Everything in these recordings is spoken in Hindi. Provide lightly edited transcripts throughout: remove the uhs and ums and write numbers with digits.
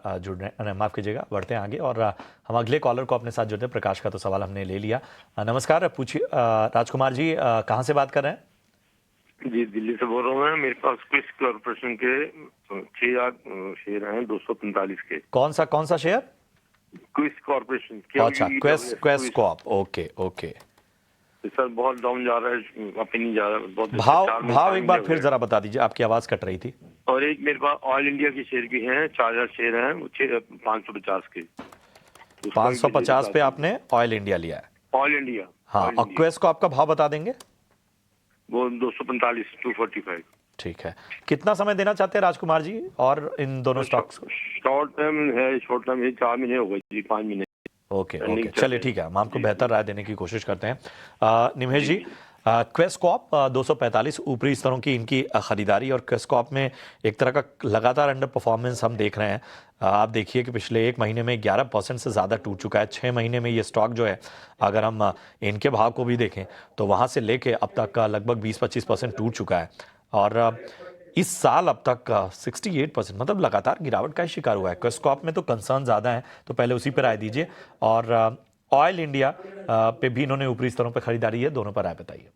जुड़ने माफ़ कीजिएगा, बढ़ते हैं आगे और हम अगले कॉलर को अपने साथ जुड़ते हैं। प्रकाश का तो सवाल हमने ले लिया। नमस्कार, पूछिए राजकुमार जी, कहाँ से बात कर रहे हैं? जी, दिल्ली से बोल रहा हूँ मैं। मेरे पास क्विस कॉर्पोरेशन के 6 शेयर हैं 245 के। कौन सा शेयर? क्विस कॉर्पोरेशन। अच्छा, Quess corp. Okay okay. Sir बहुत डाउन जा रहा है, अप नहीं जा रहा है। बहुत भाव एक बार फिर जरा बता दीजिए, आपकी आवाज़ कट रही थी। और एक मेरे पास ऑयल इंडिया के शेयर भी हैं, 4000 शेयर हैं, 550 के। 550 पे आपने ऑयल इंडिया लिया है? Oil India. हाँ, और क्वेस को आपका भाव बता देंगे? वो 245, 245। ठीक है। कितना समय देना चाहते हैं राजकुमार जी और इन दोनों स्टॉक्स को? शॉर्ट टर्म है, शॉर्ट टर्म है 4 महीने हो गए जी, 5 महीने। ओके ओके, चलिए ठीक है, हम आपको बेहतर राय देने की कोशिश करते हैं। निमेश जी, क्वेस्कॉप 245 ऊपरी स्तरों की इनकी खरीदारी, और क्वेस्कॉप में एक तरह का लगातार अंडर परफॉर्मेंस हम देख रहे हैं। आप देखिए कि पिछले एक महीने में 11% से ज़्यादा टूट चुका है। 6 महीने में ये स्टॉक जो है, अगर हम इनके भाव को भी देखें तो वहाँ से लेके अब तक का लगभग 20-25% टूट चुका है। और इस साल अब तक 68% मतलब लगातार गिरावट का ही शिकार हुआ है। क्वेस्कॉप में तो कंसर्न ज़्यादा है, तो पहले उसी पर राय दीजिए। और ऑयल इंडिया पे भी इन्होंने ऊपरी स्तरों पर खरीदारी है, दोनों पर राय बताइए।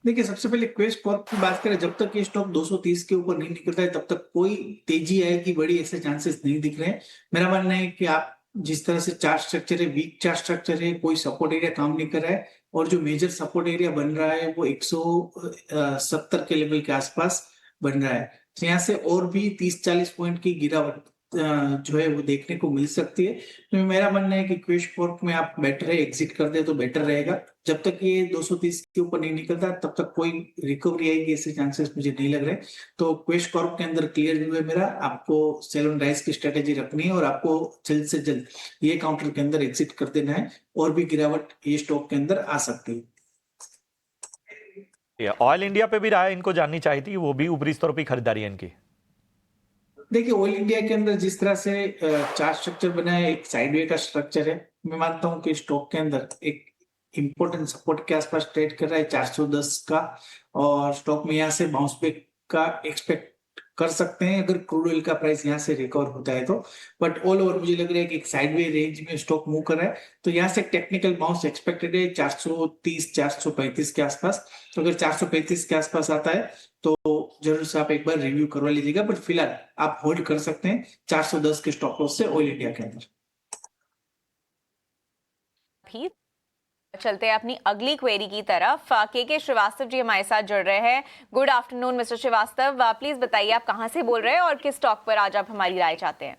देखिए, सबसे पहले क्वेस कॉर्प की बात करें, जब तक ये स्टॉक 230 के ऊपर नहीं निकलता है तब तक कोई तेजी आएगी बड़ी ऐसे चांसेस नहीं दिख रहे हैं। मेरा मानना है कि आप जिस तरह से चार्ट स्ट्रक्चर है, वीक चार्ट स्ट्रक्चर है, कोई सपोर्ट एरिया काम नहीं कर रहा है, और जो मेजर सपोर्ट एरिया बन रहा है वो 170 के लेवल के आसपास बन रहा है। तो यहाँ से और भी 30-40 पॉइंट की गिरावट जो है वो देखने को मिल सकती है। तो मेरा मानना है कि क्वेस कॉर्प में आप बेटर है एग्जिट कर दे तो बेटर रहेगा। जब तक ये 230 के ऊपर नहीं निकलता तब तक कोई रिकवरी आएगी ऐसे चांसेस मुझे नहीं लग रहे। तो क्वेस कॉर्प के अंदर क्लियर व्यू है मेरा, आपको सेल ऑन राइज की स्ट्रेटेजी रखनी है और आपको जल्द से जल्द ये काउंटर के अंदर एग्जिट कर देना है। और भी गिरावट ये स्टॉक के अंदर आ सकती है। ऑयल इंडिया पे भी राय इनको जाननी चाहिए थी, वो भी ऊपरी स्तरों पर खरीदारी है इनकी। देखिए, ऑयल इंडिया के अंदर जिस तरह से चार्ट स्ट्रक्चर बना है, एक साइडवे का स्ट्रक्चर है। मैं मानता हूं कि स्टॉक के अंदर एक इंपॉर्टेंट सपोर्ट के आसपास ट्रेड कर रहा है 410 का, और स्टॉक में यहाँ से बाउंस बैक का एक्सपेक्ट कर सकते हैं अगर क्रूड ऑयल का प्राइस यहाँ से रिकवर होता है तो। बट ऑल ओवर मुझे लग रहा है कि एक साइडवे रेंज में स्टॉक मूव कर रहा है, तो यहाँ से टेक्निकल बाउंस एक्सपेक्टेड है 430 435 के आसपास। तो अगर 435 के आसपास आता है तो जरूर से आप एक बार रिव्यू करवा लीजिएगा। बट फिलहाल आप होल्ड कर सकते हैं 410 के स्टॉप लॉस से ऑयल इंडिया के अंदर। चलते हैं अपनी अगली क्वेरी की तरफ। के श्रीवास्तव जी हमारे साथ जुड़ रहे हैं। Good afternoon mister Srivastava, please बताइए आप कहां से बोल रहे हैं और किस स्टॉक पर आज आप हमारी राय चाहते हैं।